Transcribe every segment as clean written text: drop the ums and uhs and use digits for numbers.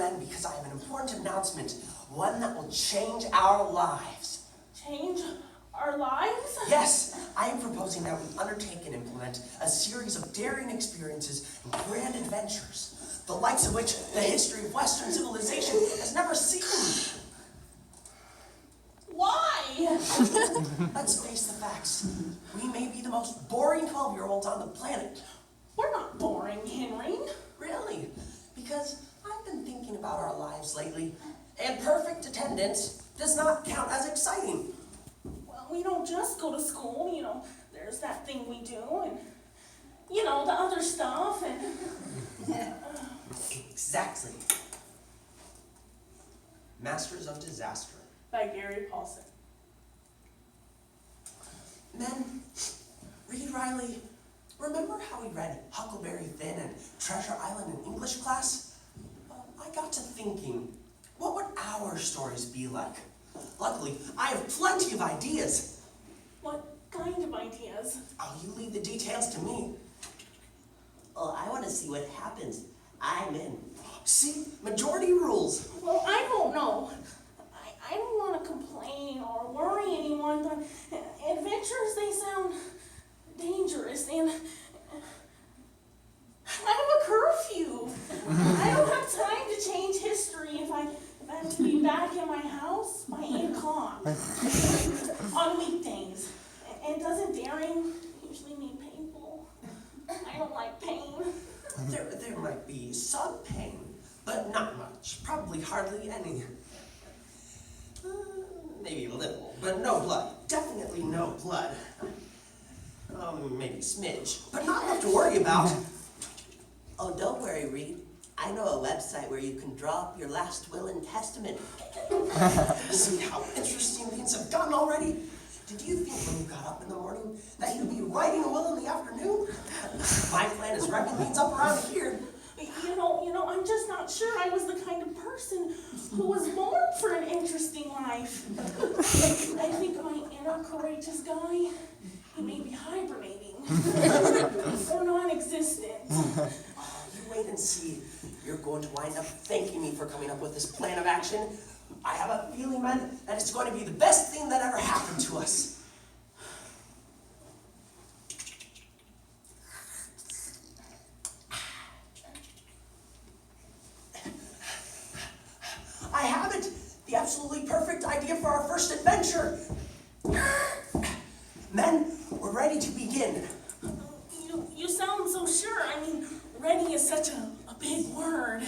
men, because I have an important announcement, one that will change our lives. Change our lives? Yes, I am proposing that we undertake and implement a series of daring experiences and grand adventures, the likes of which the history of Western civilization has never seen. Why? Let's face the facts. We may be the most boring 12-year-olds on the planet. We're not boring, Henry. Really? Because I've been thinking about our lives lately, and perfect attendance does not count as exciting. Well, we don't just go to school, there's that thing we do, and, the other stuff, and... Exactly. Masters of Disaster. By Gary Paulson. Men, Reed Riley, remember how we read Huckleberry Finn and Treasure Island in English class? I got to thinking, what would our stories be like? Luckily, I have plenty of ideas. What kind of ideas? Oh, you leave the details to me. Oh, I want to see what happens. I'm in. See, majority rules. Well, I don't know. I don't want to complain or worry anyone, but adventures, they sound dangerous, and I have a curfew. I don't have time to change history if I have to be back in my house by 8 o'clock on weekdays. And doesn't daring usually mean painful? I don't like pain. There might be some pain, but not much. Probably hardly any. Maybe a little, but no blood. Definitely no blood. Maybe a smidge, but not enough to worry about. Oh, don't worry, Reed. I know a website where you can draw up your last will and testament. See how interesting things have gotten already? Did you think when you got up in the morning that you'd be writing a will in the afternoon? My plan is wrecking things up around here. I'm just not sure I was the kind of person who was born for an interesting life. I think my inner courageous guy, he may be hibernating. Or non-existent. Oh, you wait and see. You're going to wind up thanking me for coming up with this plan of action. I have a feeling, man, that it's going to be the best thing that ever happened to us. I have it! The absolutely perfect idea for our first adventure! Men, we're ready to begin. You sound so sure. Ready is such a big word.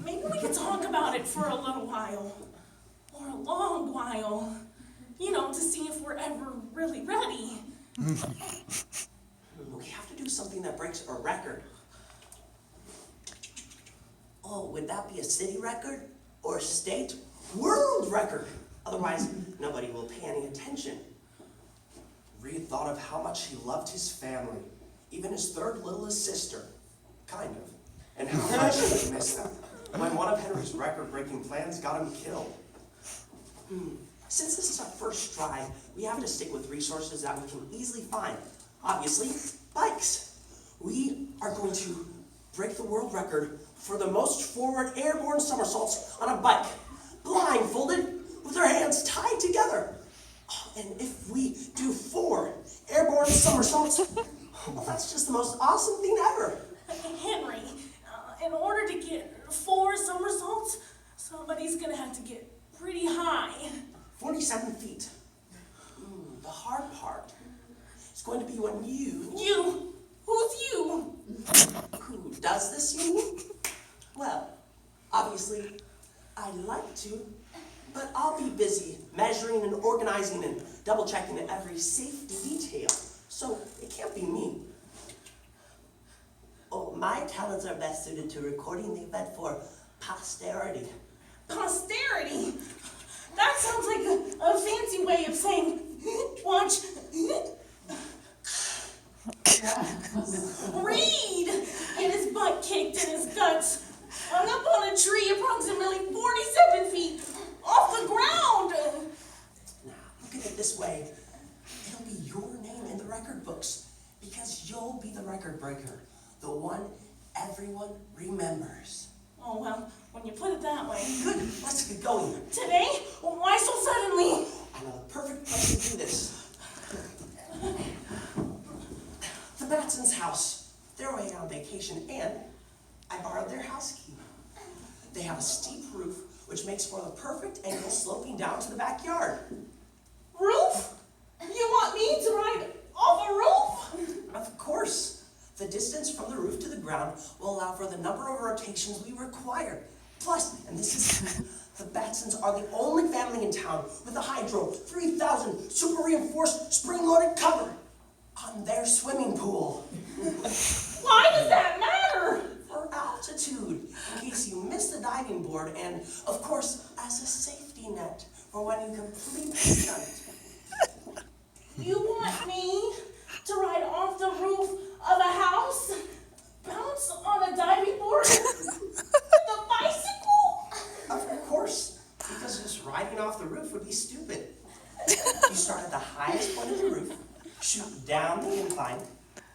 Maybe we could talk about it for a little while. Or a long while. To see if we're ever really ready. We have to do something that breaks a record. Oh, would that be a city record? Or state? World record! Otherwise, nobody will pay any attention. Reed thought of how much he loved his family, even his third littlest sister, kind of, and how much he missed them when one of Henry's record-breaking plans got him killed. Since this is our first try, we have to stick with resources that we can easily find. Obviously, bikes. We are going to break the world record for the most forward airborne somersaults on a bike, blindfolded with our hands tied together. And if we do 4 airborne somersaults, well, that's just the most awesome thing ever. Henry, in order to get 4 somersaults, somebody's gonna have to get pretty high. 47 feet. The hard part is going to be when you... You? Who's you? Who does this, you mean? Well, obviously, I'd like to, but I'll be busy measuring and organizing and double-checking every safety detail, so it can't be me. Oh, my talents are best suited to recording the event for posterity. Posterity? That sounds like a fancy way of saying, watch. Reed! And his butt kicked and his guts hung up on a tree approximately 47 feet off the ground. Now, look at it this way. It'll be your name in the record books, because you'll be the record breaker, the one everyone remembers. Oh, well, when you put it that way. Good, let's get going. Today? Why so suddenly? I know the perfect place to do this. The Batson's house. They're away on vacation, and I borrowed their house key. They have a steep roof, which makes for the perfect angle sloping down to the backyard. Roof? You want me to ride off a roof? Of course. The distance from the roof to the ground will allow for the number of rotations we require. Plus, and this is key, the Batsons are the only family in town with a Hydro 3000 super reinforced spring-loaded cover on their swimming pool. Why does that matter? For altitude, in case you miss the diving board, and of course, as a safety net for when you complete the stunt. You want me to ride off the roof of a house, bounce on a diving board with a bicycle? Of course, because just riding off the roof would be stupid. You start at the highest point of the roof, shoot down the incline,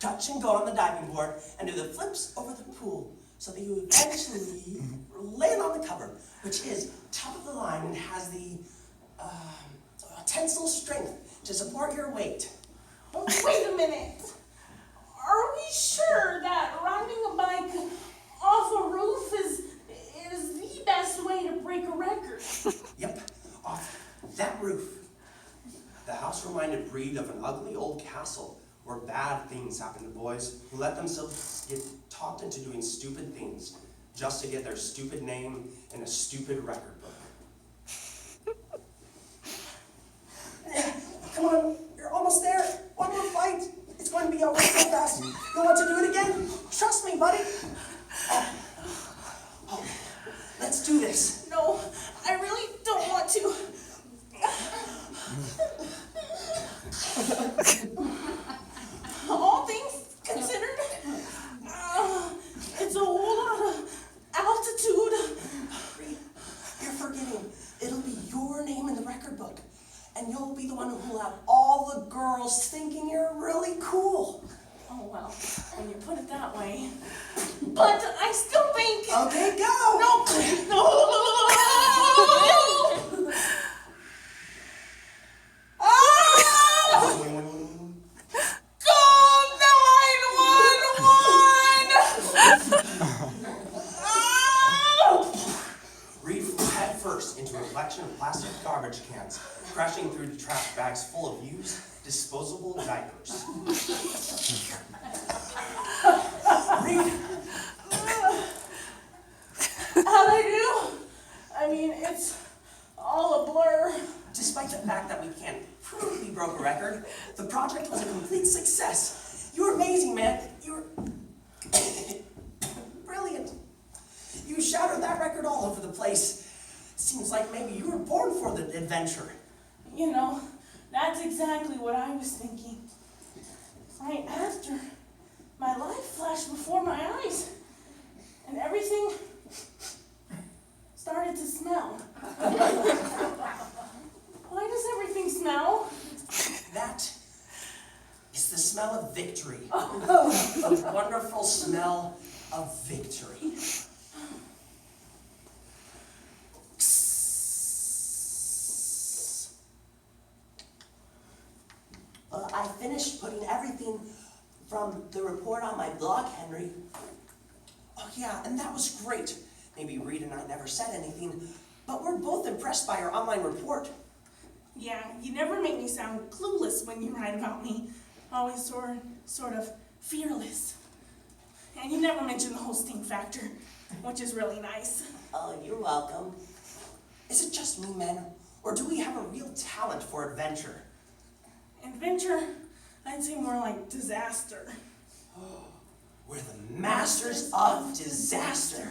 touch and go on the diving board, and do the flips over the pool, so that you eventually land on the cover, which is top of the line and has the tensile strength to support your weight. Wait a minute. Are we sure that riding a bike off a roof is the best way to break a record? Yep, off that roof. The house reminded Breed of an ugly old castle where bad things happen to boys who let themselves get talked into doing stupid things just to get their stupid name in a stupid record book. Come on, you're almost there. One more fight. It's going to be over so fast. You want to do it again? Trust me, buddy. Let's do this. No, I really don't want to. All things considered, it's a whole lot of altitude. You're forgetting. It'll be your name in the record book. And you'll be the one who'll have all the girls thinking you're really cool. Oh, well, when you put it that way. But I still think... Okay, go! No! Reed flew head first into a collection of plastic garbage cans, crashing through the trash bags full of used, disposable diapers. Reed! How'd I do? I mean, it's all a blur. Despite the fact that we can't prove we broke a record, the project was a complete success. You were amazing, man. You were brilliant. You shattered that record all over the place. Seems like maybe you were born for the adventure. You know, that's exactly what I was thinking. Right after, my life flashed before my eyes, and everything started to smell. Why does everything smell? That is the smell of victory. The wonderful smell of victory. I finished putting everything from the report on my blog, Henry. Oh yeah, and that was great. Maybe Reed and I never said anything, but we're both impressed by our online report. Yeah, you never make me sound clueless when you write about me. Always sort of fearless. And you never mention the hosting factor, which is really nice. Oh, you're welcome. Is it just me, men, or do we have a real talent for adventure? Adventure, I'd say more like disaster. We're the masters of disaster.